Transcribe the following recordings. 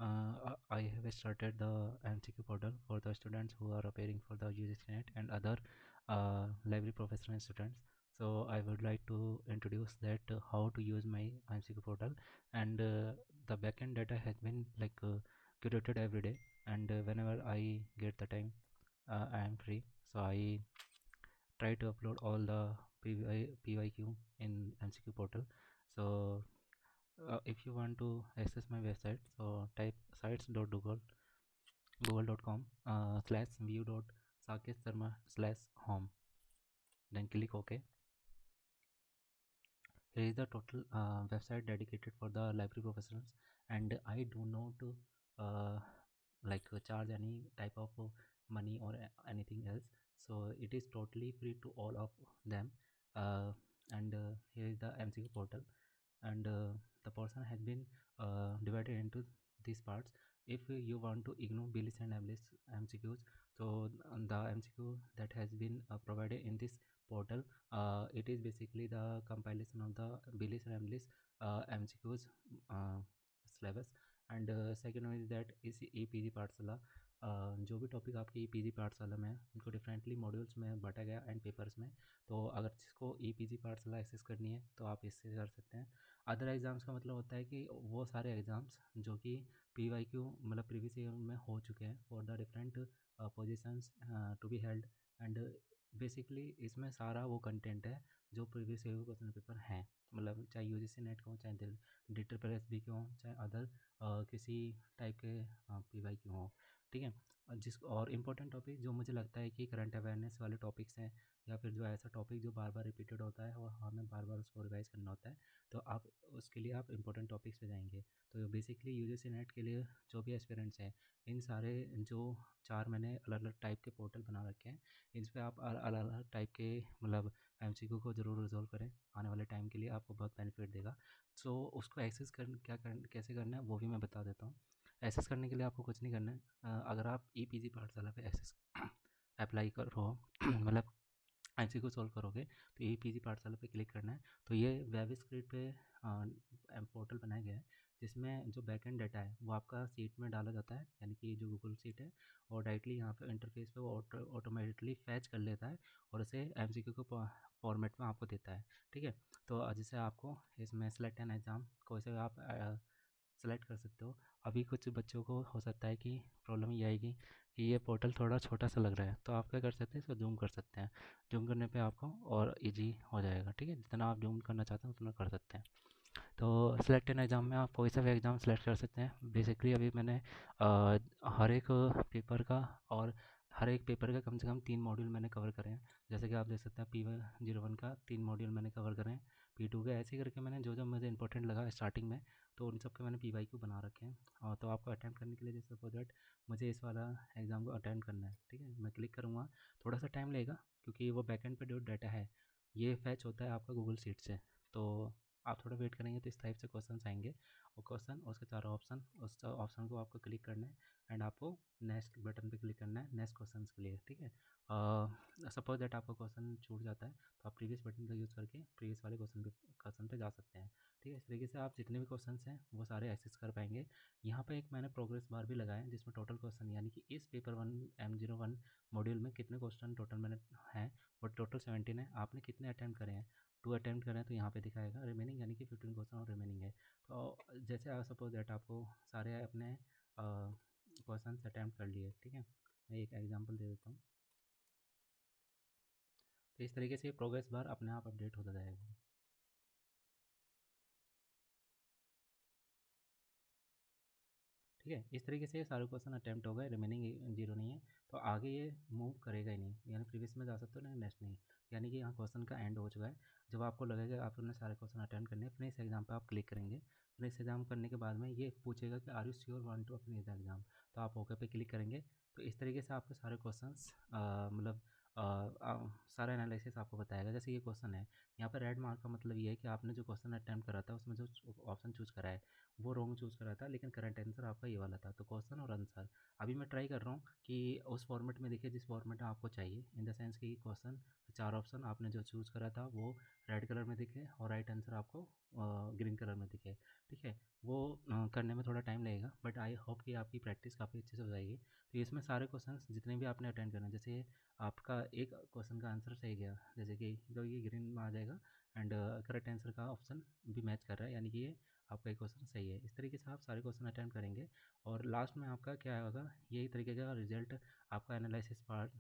I have started the MCQ portal for the students who are appearing for the UGC NET and other library professional students. So I would like to introduce that how to use my MCQ portal, and the backend data has been like curated every day, and whenever I get the time, I am free. So I try to upload all the PYQ in MCQ portal. So if you want to access my website, so type sites.google.com /view.sakesh sharma/home, then click OK. Here is the total website dedicated for the library professionals, and I do not charge any type of money or anything else. So it is totally free to all of them. And Here is the MCQ portal, and the portion has been divided into these parts. If you want to ignore Billis and Emlis MCQs, so the MCQ that has been provided in this portal, it is basically the compilation of the Billis and Emlis MCQs syllabus. And second one is that is EPG पाठशाला. जो भी topic आपके EPG पाठशाला में है उनको differently modules में बांटा गया एंड पेपर्स में. तो अगर जिसको EPG पाठशाला एक्सेस करनी है तो आप इससे कर सकते हैं. अदर एग्ज़ाम्स का मतलब होता है कि वो सारे एग्ज़ाम्स जो कि PYQ मतलब प्रीवियस ईयर में हो चुके हैं for the different positions to be held. And basically इसमें सारा वो कंटेंट है जो प्रीवियस ईयर क्वेश्चन पेपर हैं, मतलब चाहे UGC नेट का हो, चाहे डिटर प्रेस बी के हों, चाहे अदर किसी टाइप के PYQ हों. ठीक है. और इम्पोर्टेंट टॉपिक जो मुझे लगता है कि करंट अवेयरनेस वाले टॉपिक्स हैं, या फिर जो ऐसा टॉपिक जो बार बार रिपीटेड होता है और हमें बार बार उसको रिवाइज करना होता है, तो आप उसके लिए आप इंपॉर्टेंट टॉपिक्स पे जाएंगे. तो बेसिकली UGC नेट के लिए जो भी एस्पिरेंट्स हैं, इन सारे जो 4 मैंने अलग अलग टाइप के पोर्टल बना रखे हैं, इन पर आप अलग अलग टाइप के मतलब MCQ को ज़रूर रिजॉल्व करें. आने वाले टाइम के लिए आपको बहुत बेनिफिट देगा. सो उसको एक्सेस कैसे करना है वो भी मैं बता देता हूँ. एक्सेस करने के लिए आपको कुछ नहीं करना है. अगर आप EPG पाठशाला पे एक्सेस अप्लाई करो मतलब MCQ सॉल्व करोगे, तो EPG पाठशाला पे क्लिक करना है. तो ये वेब स्क्रिप्ट पे पोर्टल बनाया गया है, जिसमें जो बैकएंड डाटा है वो आपका सीट में डाला जाता है, यानी कि जो गूगल सीट है, और डायरेक्टली यहाँ पे इंटरफेस पे वो ऑटोमेटिकली फैच कर लेता है और उसे MCQ को फॉर्मेट में आपको देता है. ठीक है. तो जैसे आपको इसमें सेलेक्ट एन एग्ज़ाम कोई से आप सेलेक्ट कर सकते हो. अभी कुछ बच्चों को हो सकता है कि प्रॉब्लम ये आएगी कि ये पोर्टल थोड़ा छोटा सा लग रहा है, तो आप क्या कर सकते हैं, इसको जूम कर सकते हैं. जूम करने पे आपको और इजी हो जाएगा. ठीक है. जितना आप जूम करना चाहते हैं उतना कर सकते हैं. तो सिलेक्ट इन एग्ज़ाम में आप कोई सा भी एग्ज़ाम सेलेक्ट कर सकते हैं. बेसिकली अभी मैंने हर एक पेपर का और हर एक पेपर का कम से कम 3 मॉड्यूल मैंने कवर करे हैं. जैसे कि आप देख सकते हैं P01 का 3 मॉड्यूल मैंने कवर करे हैं. P2 का ऐसे ही करके मैंने जो जो मुझे इंपॉर्टेंट लगा स्टार्टिंग में, तो उन सब के मैंने PYQ बना रखे हैं. और तो आपको अटैम्प्ट करने के लिए जैसे सपोज दैट मुझे इस वाला एग्ज़ाम को अटैम्प्ट करना है. ठीक है. मैं क्लिक करूँगा, थोड़ा सा टाइम लगेगा क्योंकि वो बैकएंड पे जो डाटा है ये फैच होता है आपका गूगल शीट से. तो आप थोड़ा वेट करेंगे तो इस टाइप से क्वेश्चन आएंगे, और क्वेश्चन उसके चारों ऑप्शन, उस ऑप्शन को आपको क्लिक करना है एंड आपको नेक्स्ट बटन पे क्लिक करना है नेक्स्ट क्वेश्चन के लिए. ठीक है. सपोज दैट आपका क्वेश्चन छूट जाता है तो आप प्रीवियस बटन का यूज़ करके प्रीवियस वाले क्वेश्चन पे जा सकते हैं. ठीक है. इस तरीके से आप जितने भी क्वेश्चन हैं वो सारे एक्सेस कर पाएंगे. यहाँ पे एक मैंने प्रोग्रेस बार भी लगाया है जिसमें टोटल क्वेश्चन, यानी कि इस पेपर 1 M01 मॉड्यूल में कितने क्वेश्चन टोटल मैंने हैं, वो टोटल 17 है. आपने कितने अटैम्प्ट करे हैं, 2 अटैम्प्ट करें तो यहाँ पे दिखाएगा रिमेनिंग, यानी कि 15 क्वेश्चन और रिमेनिंग है. तो जैसे आप सपोज दैट आपको सारे अपने क्वेश्चन अटैम्प्ट कर लिए. ठीक है. मैं एक एग्जांपल दे देता हूँ. तो इस तरीके से प्रोग्रेस बार अपने आप अपडेट होता जाएगा. ठीक है. इस तरीके से ये सारे क्वेश्चन अटैम्प्ट हो गए, रिमेनिंग जीरो नहीं है. तो आगे ये मूव करेगा ही नहीं, यानी प्रीवियस में जा सकते हो ना, नेक्स्ट नहीं. यानी कि यहाँ क्वेश्चन का एंड हो चुका है. जब आपको लगेगा आपने सारे क्वेश्चन अटैम्प्ट करने हैं, फिनिश एग्जाम पे आप क्लिक करेंगे. फिनिश एग्जाम करने के बाद में ये पूछेगा कि are you sure want to finish the exam, तो आप ओके पे क्लिक करेंगे. तो इस तरीके से आपके सारे क्वेश्चन मतलब सारा एनालिसिस आपको बताएगा। जैसे ये क्वेश्चन है, यहाँ पर रेड मार्क का मतलब ये है कि आपने जो क्वेश्चन अटैम्प्ट करा था उसमें जो ऑप्शन चूज़ करा है वो रॉन्ग चूज़ करा था, लेकिन करंट आंसर आपका ये वाला था। तो क्वेश्चन और आंसर अभी मैं ट्राई कर रहा हूँ कि उस फॉर्मेट में देखिए जिस फॉर्मेट में आपको चाहिए, इन द सेंस कि क्वेश्चन 4 ऑप्शन आपने जो चूज़ करा था वो रेड कलर में दिखे और राइट आंसर आपको ग्रीन कलर में दिखे। ठीक है, वो करने में थोड़ा टाइम लगेगा, बट आई होप कि आपकी प्रैक्टिस काफ़ी अच्छे से हो जाएगी। तो इसमें सारे क्वेश्चंस जितने भी आपने अटेंड करना है, जैसे आपका एक क्वेश्चन का आंसर सही गया, जैसे कि तो ये ग्रीन में आ जाएगा एंड करेक्ट आंसर का ऑप्शन भी मैच कर रहा है, यानी कि ये आपका एक क्वेश्चन सही है। इस तरीके से आप सारे क्वेश्चन अटेम्प्ट करेंगे और लास्ट में आपका क्या होगा, यही तरीके का रिजल्ट आपका एनालिसिस पार्ट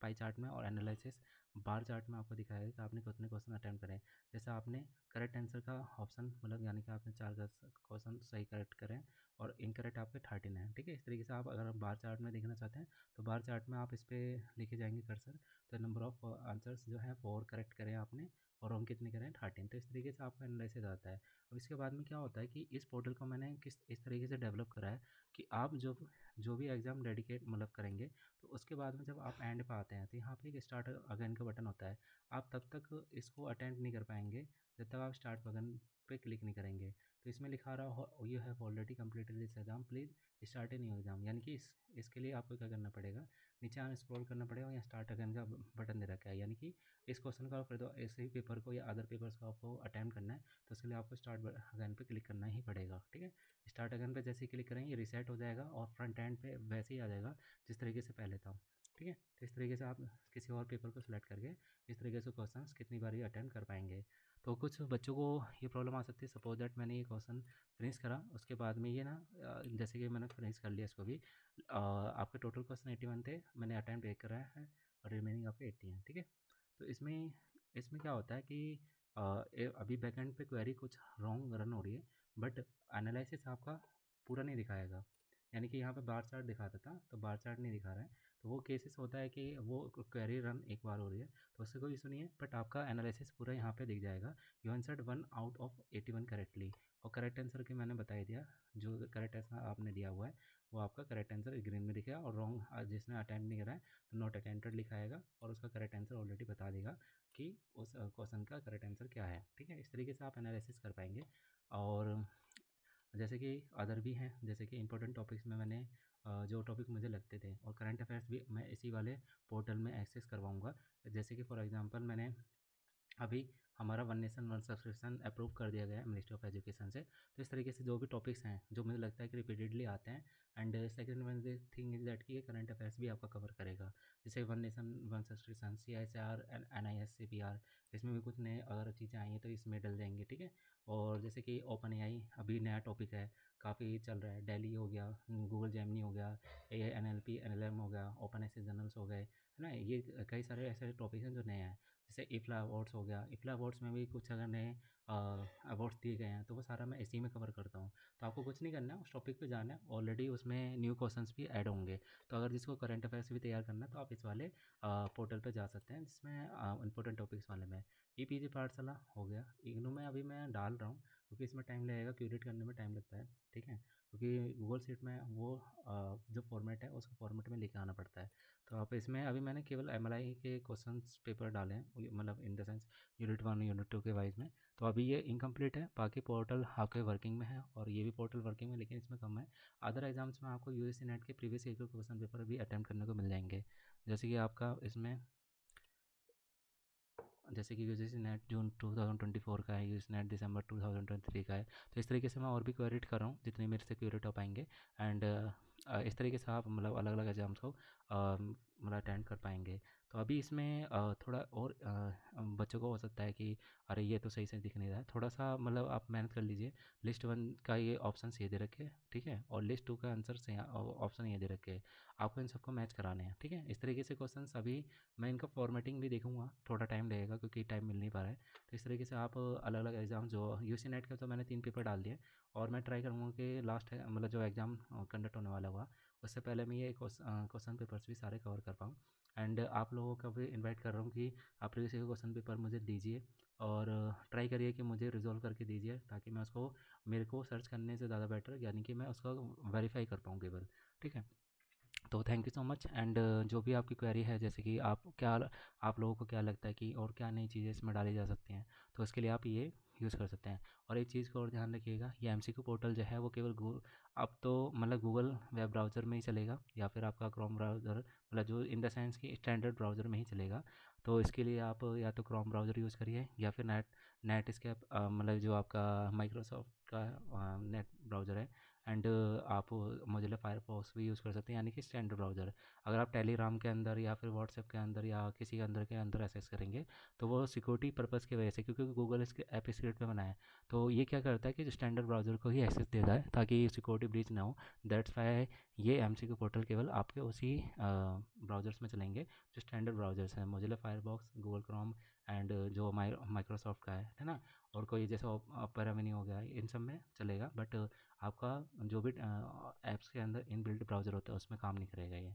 पाई चार्ट में और एनालिसिस बार चार्ट में आपको दिखाएगा कि आपने कितने क्वेश्चन अटेम्प्ट करें। जैसे आपने करेक्ट आंसर का ऑप्शन मतलब यानी कि आपने 4 क्वेश्चन सही करेक्ट करें और इनकरेक्ट आपके 13 हैं। ठीक है, इस तरीके से आप अगर बार चार्ट में देखना चाहते हैं तो बार चार्ट में आप इस पर लेके जाएंगे कर्सर, तो नंबर ऑफ आंसर्स जो है 4 करेक्ट करें आपने और रॉन्ग कितने करें 13। तो इस तरीके से आपका एनालिसिस आता है। अब इसके बाद में क्या होता है कि इस पोर्टल को मैंने किस इस तरीके से डेवलप करा है कि आप जब जो भी एग्ज़ाम डेडिकेट मतलब करेंगे तो उसके बाद में जब आप एंड पे आते हैं तो यहाँ पे एक स्टार्ट अगेन का बटन होता है। आप तब तक इसको अटेम्प्ट नहीं कर पाएंगे जब तक आप स्टार्ट बटन पे क्लिक नहीं करेंगे। तो इसमें लिखा रहा हो you have already completed this exam, please start a new exam, यानी कि इसके लिए आपको क्या करना पड़ेगा, नीचे आना स्क्रॉल करना पड़ेगा और यहाँ स्टार्ट अगेन का बटन दे रखा है, यानी कि इस क्वेश्चन का फिर तो ऐसे ही पेपर को या अदर पेपर्स को आपको अटेम्प्ट करना है तो उसके लिए आपको स्टार्ट अगेन पे क्लिक करना ही पड़ेगा। ठीक है, स्टार्ट अगेन पे जैसे ही क्लिक करेंगे ये रीसेट हो जाएगा और फ्रंट एंड पे वैसे ही आ जाएगा जिस तरीके से पहले था। ठीक है, तो इस तरीके से आप किसी और पेपर को सिलेक्ट करके इस तरीके से क्वेश्चंस कितनी बार अटेम्प्ट कर पाएंगे। तो कुछ बच्चों को ये प्रॉब्लम आ सकती है, सपोज दैट मैंने ये क्वेश्चन फिनिश करा उसके बाद में ये ना जैसे कि मैंने फिनिश कर लिया इसको भी, आपके टोटल क्वेश्चन 81 थे, मैंने अटेम्प्ट 1 कराया है और रिमेनिंग आपके 80 हैं। ठीक है, तो इसमें इसमें क्या होता है कि अभी बैकएंड पे क्वेरी कुछ रॉन्ग रन हो रही है, बट एनालिसिस आपका पूरा नहीं दिखाएगा, यानी कि यहाँ पे बार चार्ट दिखाता था तो बार चार्ट नहीं दिखा रहा है। तो वो केसेस होता है कि वो क्वेरी रन एक बार हो रही है तो उससे कोई इशू नहीं है, बट आपका एनालिसिस पूरा यहाँ पे दिख जाएगा। You answered 1 out of 81 correctly, और करेक्ट आंसर की मैंने बता ही दिया, जो करेक्ट आंसर आपने दिया हुआ है वो आपका करेक्ट आंसर ग्रीन में दिखेगा और रॉन्ग जिसने अटैम्प्ट नहीं करा है तो नॉट अटेम्प्टेड लिखाएगा और उसका करेक्ट आंसर ऑलरेडी बता देगा कि उस क्वेश्चन का करेक्ट आंसर क्या है। ठीक है, इस तरीके से आप एनालिसिस कर पाएंगे। और जैसे कि अदर भी हैं, जैसे कि इंपॉर्टेंट टॉपिक्स में मैंने जो टॉपिक मुझे लगते थे और करंट अफेयर्स भी मैं इसी वाले पोर्टल में एक्सेस करवाऊँगा। जैसे कि फॉर एग्ज़ाम्पल मैंने अभी हमारा one nation one subscription approve कर दिया गया है मिनिस्ट्री ऑफ एजुकेशन से। तो इस तरीके से जो भी टॉपिक्स हैं जो मुझे लगता है कि रिपीटेडली आते हैं, and second one thing is that कि ये करंट अफेयर्स भी आपका कवर करेगा। जैसे one nation one subscription, CISR, NIS, CPR, इसमें भी कुछ नए अगर चीज़ें आई हैं तो इसमें डल जाएंगे। ठीक है, और जैसे कि ओपन AI अभी नया टॉपिक है, काफ़ी चल रहा है, डेली हो गया, गूगल जेमिनी हो गया, AI NLP NLM हो गया, ओपन एसे जर्नल्स हो गए, है ना, ये कई सारे ऐसे टॉपिक हैं जो नए हैं। जैसे इफ़ला अवार्ड्स हो गया, इफ़ला अवार्ड्स में भी कुछ अगर नए अवार्ड्स दिए गए हैं तो वो सारा मैं इसी में कवर करता हूँ। तो आपको कुछ नहीं करना है, उस टॉपिक पे जाना है, ऑलरेडी उसमें न्यू क्वेश्चंस भी ऐड होंगे। तो अगर जिसको करंट अफेयर्स भी तैयार करना है तो आप इस वाले पोर्टल पे जा सकते हैं जिसमें इंपॉर्टेंट टॉपिक्स वाले में EPG पाठशाला हो गया, इग्नू में अभी मैं डाल रहा हूँ क्योंकि इसमें टाइम लगेगा, क्यूरेट करने में टाइम लगता है। ठीक है, क्योंकि गूगल शीट में वो जो फॉर्मेट है उसको फॉर्मेट में लेके आना पड़ता है। तो आप इसमें अभी मैंने केवल MLI के क्वेश्चंस पेपर डाले हैं, मतलब in the sense unit 1 unit 2 के वाइज में। तो अभी ये इनकम्प्लीट है, बाकी पोर्टल आपके वर्किंग में है और ये भी पोर्टल वर्किंग में, लेकिन इसमें कम है। अदर एग्जाम्स में आपको UGC नेट के प्रीवियस ईयर के क्वेश्चन पेपर भी अटैम्प्ट करने को मिल जाएंगे। जैसे कि आपका इसमें जैसे कि UGC नेट जून 2024 का है, UGC नेट दिसंबर 2023 का है। तो इस तरीके से मैं और भी क्वेरिट कर रहा हूँ जितने मेरे से क्वेरिट हो पाएंगे, एंड इस तरीके से आप मतलब अलग अलग एग्जाम्स को मतलब अटेंड कर पाएंगे। तो अभी इसमें थोड़ा और बच्चों को हो सकता है कि अरे ये तो सही से दिख नहीं रहा है, थोड़ा सा मतलब आप मेहनत कर लीजिए। लिस्ट 1 का ये ऑप्शन ये दे रखे, ठीक है, और लिस्ट 2 का आंसर से ऑप्शन ये दे रखे, आपको इन सबको मैच कराने हैं। ठीक है, इस तरीके से क्वेश्चन अभी मैं इनका फॉर्मेटिंग भी देखूंगा, थोड़ा टाइम लगेगा क्योंकि टाइम मिल नहीं पा रहा है। तो इस तरीके से आप अलग अलग एग्ज़ाम जो UGC नेट का तो मैंने 3 पेपर डाल दिए और मैं ट्राई करूँगा कि लास्ट मतलब जो एग्ज़ाम कंडक्ट होने वाला हुआ उससे पहले मैं ये क्वेश्चन पेपर्स भी सारे कवर कर पाऊँ। एंड आप लोगों का भी इनवाइट कर रहा हूँ कि आप प्रीवियस ईयर क्वेश्चन पेपर मुझे दीजिए और ट्राई करिए कि मुझे रिजॉल्व करके दीजिए ताकि मैं उसको, मेरे को सर्च करने से ज़्यादा बेटर यानी कि मैं उसको वेरीफाई कर पाऊँ केवल। ठीक है, तो thank you so much. And जो भी आपकी क्वेरी है, जैसे कि आप लोगों को क्या लगता है कि और क्या नई चीज़ें इसमें डाली जा सकती हैं, तो इसके लिए आप ये यूज़ कर सकते हैं। और एक चीज़ को और ध्यान रखिएगा, ये एमसीक्यू पोर्टल जो है वो केवल अब तो मतलब गूगल वेब ब्राउज़र में ही चलेगा, या फिर आपका क्रोम ब्राउज़र, मतलब जो इन द सेंस कि स्टैंडर्ड ब्राउज़र में ही चलेगा। तो इसके लिए आप या तो क्रोम ब्राउज़र यूज़ करिए, या फिर नेटस्केप, मतलब जो आपका माइक्रोसॉफ्ट का नेट ब्राउज़र है। एंड आप मोजिला फायरफॉक्स भी यूज़ कर सकते हैं, यानी कि स्टैंडर्ड ब्राउज़र। अगर आप टेलीग्राम के अंदर या फिर व्हाट्सएप के अंदर या किसी के अंदर एक्सेस करेंगे, तो वो सिक्योरिटी पर्पज़ की वजह से, क्योंकि गूगल इसके ऐप स्क्रिप्ट पे बना है, तो ये क्या करता है कि जो स्टैंडर्ड ब्राउज़र को ही एक्सेस देता है ताकि सिक्योरिटी ब्रीच ना हो। दैट्स वाई ये एमसीक्यू पोर्टल केवल आपके उसी ब्राउज़र्स में चलेंगे जो स्टैंडर्ड ब्राउज़र्स हैं, Mozilla Firefox, Google Chrome, and जो माइक्रोसॉफ्ट का है ना। और कोई जैसे ओपेरा मिनी हो गया, इन सब में चलेगा, बट आपका जो भी ऐप्स के अंदर इनबिल्ट ब्राउज़र होता है उसमें काम नहीं करेगा ये।